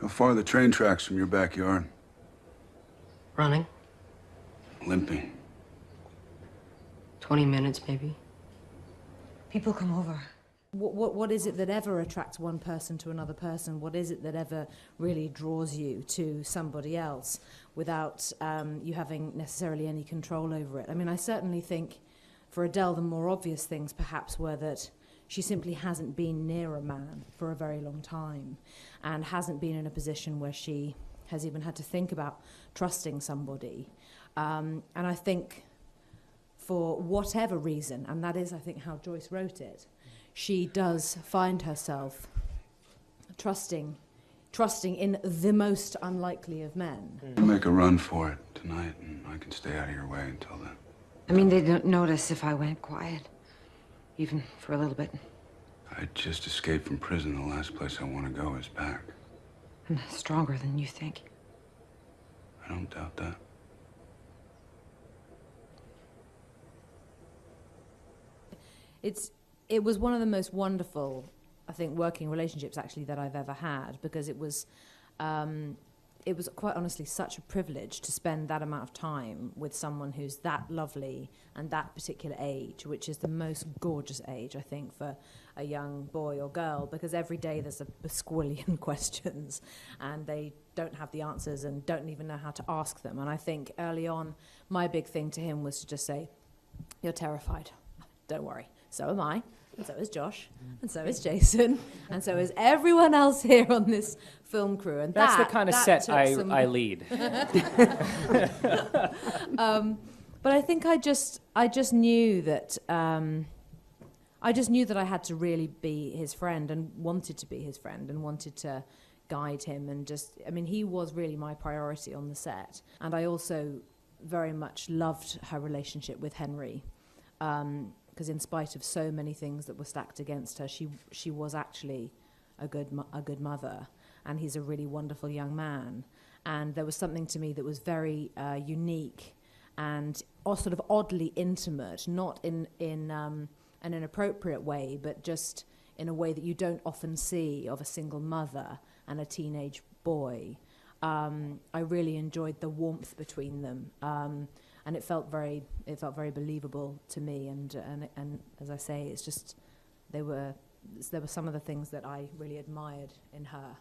How far are the train tracks from your backyard? Running. Limping. 20 minutes, maybe. People come over. What is it that ever attracts one person to another person? What is it that ever really draws you to somebody else without you having necessarily any control over it? I mean, I certainly think for Adele, the more obvious things perhaps were that she simply hasn't been near a man for a very long time and hasn't been in a position where she has even had to think about trusting somebody. And I think for whatever reason, and that is, I think, how Joyce wrote it, she does find herself trusting in the most unlikely of men. I'll make a run for it tonight, and I can stay out of your way until then. I mean, they don't notice if I went quiet, even for a little bit. I just escaped from prison. The last place I want to go is back. I'm stronger than you think. I don't doubt that. It was one of the most wonderful, I think, working relationships actually that I've ever had, because it was quite honestly such a privilege to spend that amount of time with someone who's that lovely and that particular age, which is the most gorgeous age, I think, for a young boy or girl, because every day there's a squillion questions and they don't have the answers and don't even know how to ask them. And I think early on, my big thing to him was to just say, "You're terrified. Don't worry. So am I. And so is Josh, and so is Jason, and so is everyone else here on this film crew." And that's the kind of set I lead. But I think I just knew that I had to really be his friend and wanted to be his friend and wanted to guide him and he was really my priority on the set. And I also very much loved her relationship with Henry. Because in spite of so many things that were stacked against her, she was actually a good mother, and he's a really wonderful young man. And there was something to me that was very unique and sort of oddly intimate, not in an inappropriate way, but just in a way that you don't often see of a single mother and a teenage boy. I really enjoyed the warmth between them. And it felt very believable to me, and as I say, it's just there were some of the things that I really admired in her.